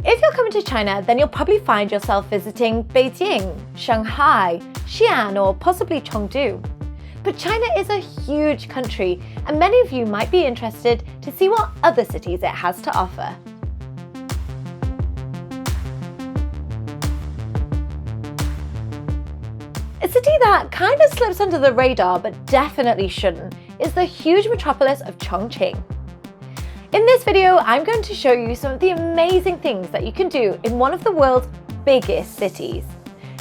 If you're coming to China, then you'll probably find yourself visiting Beijing, Shanghai, Xi'an, or possibly Chengdu. But China is a huge country, and many of you might be interested to see what other cities it has to offer. A city that kind of slips under the radar but definitely shouldn't is the huge metropolis of Chongqing. In this video, I'm going to show you some of the amazing things that you can do in one of the world's biggest cities.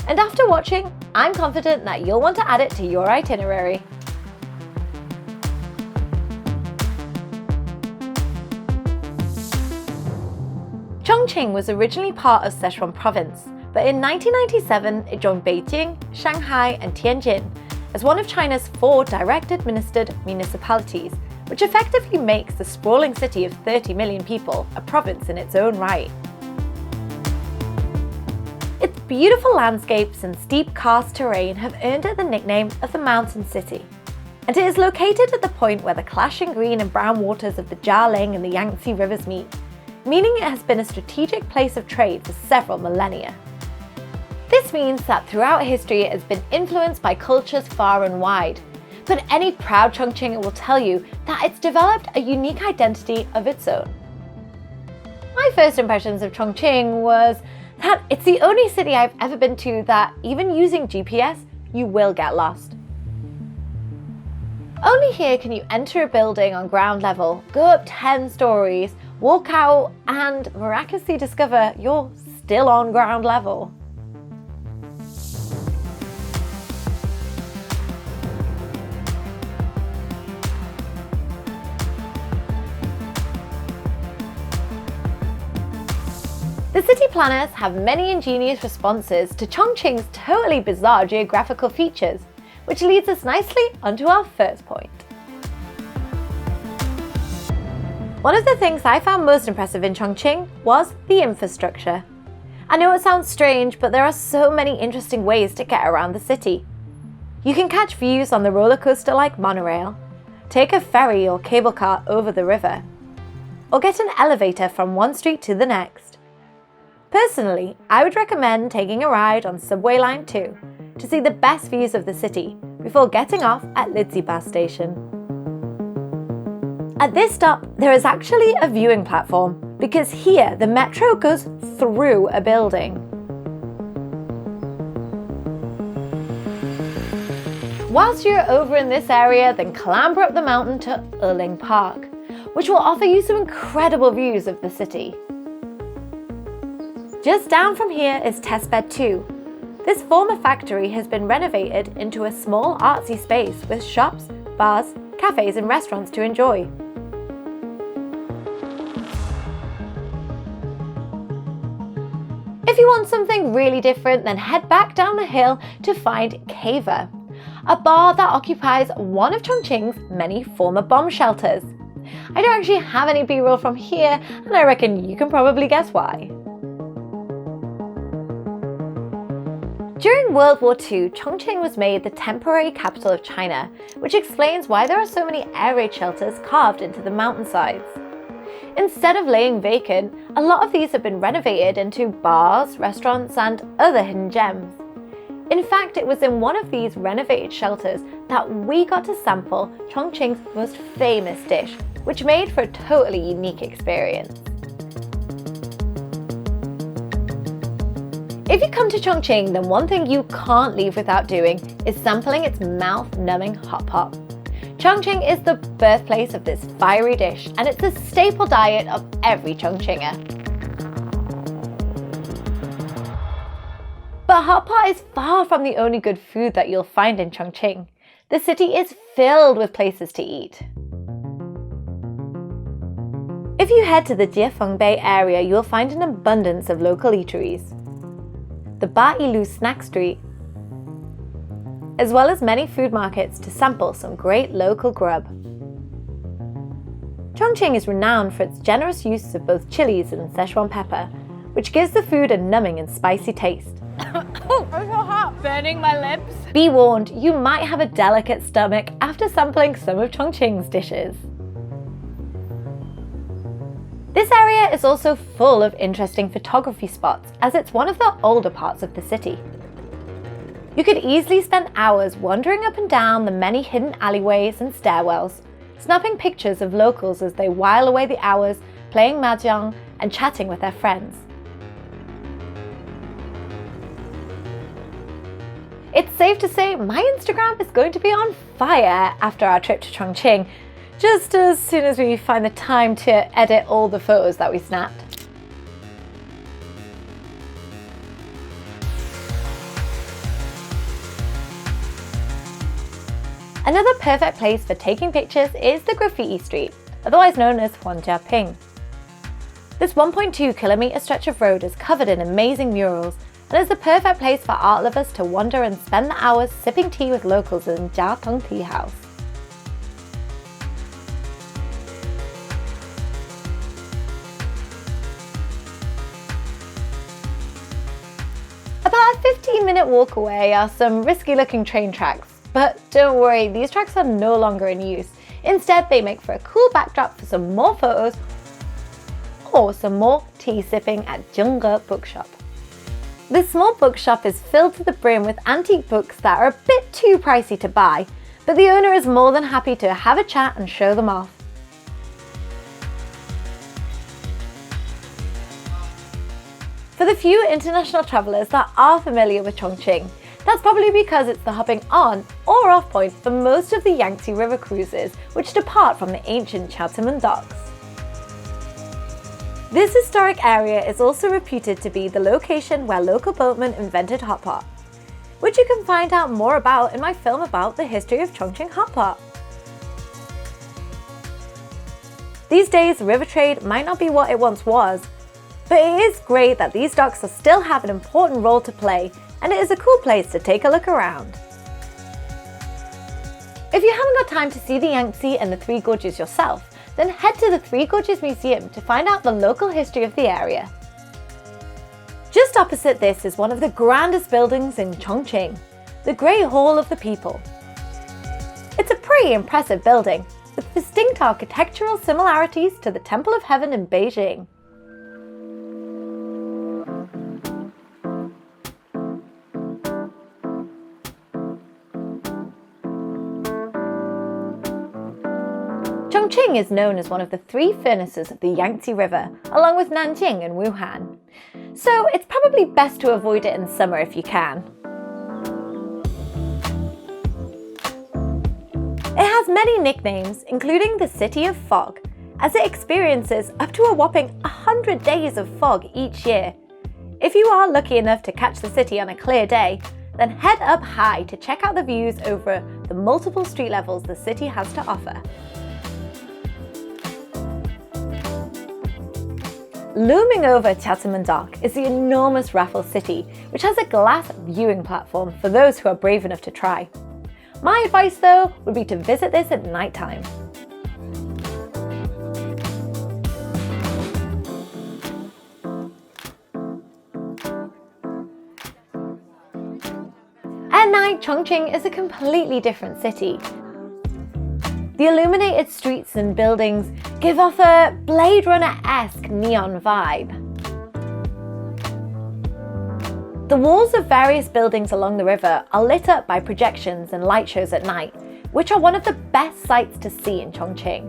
And after watching, I'm confident that you'll want to add it to your itinerary. Chongqing was originally part of Sichuan province, but in 1997 it joined Beijing, Shanghai and Tianjin as one of China's 4 direct administered municipalities, which effectively makes the sprawling city of 30 million people a province in its own right. Its beautiful landscapes and steep karst terrain have earned it the nickname of the Mountain City. And it is located at the point where the clashing green and brown waters of the Jialing and the Yangtze rivers meet, meaning it has been a strategic place of trade for several millennia. This means that throughout history it has been influenced by cultures far and wide. But any proud Chongqinger will tell you that it's developed a unique identity of its own. My first impressions of Chongqing was that it's the only city I've ever been to that, even using GPS, you will get lost. Only here can you enter a building on ground level, go up 10 stories, walk out, and miraculously discover you're still on ground level. The city planners have many ingenious responses to Chongqing's totally bizarre geographical features, which leads us nicely onto our first point. One of the things I found most impressive in Chongqing was the infrastructure. I know it sounds strange, but there are so many interesting ways to get around the city. You can catch views on the roller coaster like monorail, take a ferry or cable car over the river, or get an elevator from one street to the next. Personally, I would recommend taking a ride on Subway Line 2 to see the best views of the city before getting off at LIZIBA station. At this stop, there is actually a viewing platform because here the metro goes through a building. Whilst you're over in this area, then clamber up the mountain to ELING Park, which will offer you some incredible views of the city. Just down from here is TESTBED 2. This former factory has been renovated into a small artsy space with shops, bars, cafes and restaurants to enjoy. If you want something really different, then head back down the hill to find Cava, a bar that occupies one of Chongqing's many former bomb shelters. I don't actually have any B-roll from here, and I reckon you can probably guess why. During World War II, Chongqing was made the temporary capital of China, which explains why there are so many air raid shelters carved into the mountainsides. Instead of laying vacant, a lot of these have been renovated into bars, restaurants, and other hidden gems. In fact, it was in one of these renovated shelters that we got to sample Chongqing's most famous dish, which made for a totally unique experience. If you come to Chongqing, then one thing you can't leave without doing is sampling its mouth-numbing hot pot. Chongqing is the birthplace of this fiery dish, and it's a staple diet of every Chongqinger. But hot pot is far from the only good food that you'll find in Chongqing. The city is filled with places to eat. If you head to the JIEFANGBEI area, you'll find an abundance of local eateries. The BAYILU snack street, as well as many food markets to sample some great local grub. Chongqing is renowned for its generous use of both chilies and Sichuan pepper, which gives the food a numbing and spicy taste. Oh, I'm so hot, burning my lips. Be warned, you might have a delicate stomach after sampling some of Chongqing's dishes. This area is also full of interesting photography spots as it's one of the older parts of the city. You could easily spend hours wandering up and down the many hidden alleyways and stairwells, snapping pictures of locals as they while away the hours playing mahjong and chatting with their friends. It's safe to say my Instagram is going to be on fire after our trip to Chongqing, just as soon as we find the time to edit all the photos that we snapped. Another perfect place for taking pictures is the Graffiti Street, otherwise known as Hongyadong. This 1.2-kilometer stretch of road is covered in amazing murals and is the perfect place for art lovers to wander and spend the hours sipping tea with locals in JIAOTONG Tea House. About a 15-minute walk away are some risky-looking train tracks. But don't worry, these tracks are no longer in use. Instead, they make for a cool backdrop for some more photos or some more tea sipping at JUNGE bookshop. This small bookshop is filled to the brim with antique books that are a bit too pricey to buy, but the owner is more than happy to have a chat and show them off. For the few international travellers that are familiar with Chongqing, that's probably because it's the hopping on or off point for most of the Yangtze River cruises which depart from the ancient CHAOTIANMEN docks. This historic area is also reputed to be the location where local boatmen invented HOTPOT, which you can find out more about in my film about the history of Chongqing HOTPOT. These days, river trade might not be what it once was, but it is great that these docks still have an important role to play, and it is a cool place to take a look around. If you haven't got time to see the Yangtze and the Three Gorges yourself, then head to the Three Gorges Museum to find out the local history of the area. Just opposite this is one of the grandest buildings in Chongqing, the Great Hall of the People. It's a pretty impressive building, with distinct architectural similarities to the Temple of Heaven in Beijing. Chongqing is known as one of the three furnaces of the Yangtze River, along with Nanjing and Wuhan. So it's probably best to avoid it in summer if you can. It has many nicknames, including the City of Fog, as it experiences up to a whopping 100 days of fog each year. If you are lucky enough to catch the city on a clear day, then head up high to check out the views over the multiple street levels the city has to offer. Looming over CHAOTIANMEN Dock is the enormous Raffles City, which has a glass viewing platform for those who are brave enough to try. My advice though would be to visit this at night time. At night, Chongqing is a completely different city. The illuminated streets and buildings give off a Blade Runner-esque neon vibe. The walls of various buildings along the river are lit up by projections and light shows at night, which are one of the best sights to see in Chongqing.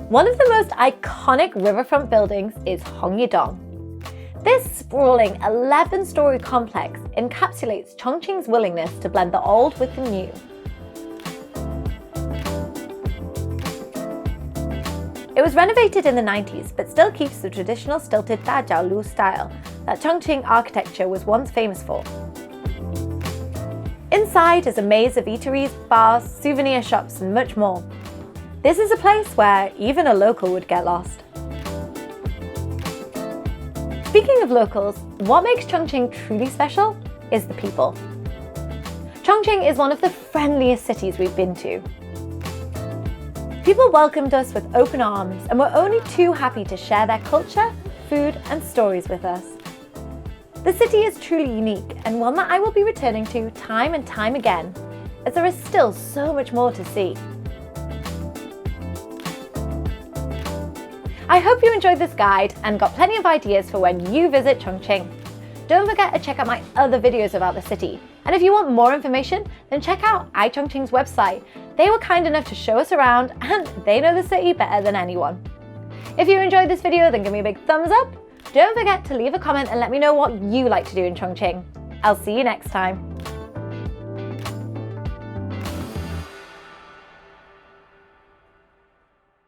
One of the most iconic riverfront buildings is Hongyadong. This sprawling 11-story complex encapsulates Chongqing's willingness to blend the old with the new. It was renovated in the 90s, but still keeps the traditional stilted Dajiaolu style that Chongqing architecture was once famous for. Inside is a maze of eateries, bars, souvenir shops, and much more. This is a place where even a local would get lost. Speaking of locals, what makes Chongqing truly special is the people. Chongqing is one of the friendliest cities we've been to. People welcomed us with open arms and were only too happy to share their culture, food, and stories with us. The city is truly unique and one that I will be returning to time and time again, as there is still so much more to see. I hope you enjoyed this guide and got plenty of ideas for when you visit Chongqing. Don't forget to check out my other videos about the city. And if you want more information, then check out iChongqing's website. They were kind enough to show us around and they know the city better than anyone. If you enjoyed this video, then give me a big thumbs up. Don't forget to leave a comment and let me know what you like to do in Chongqing. I'll see you next time.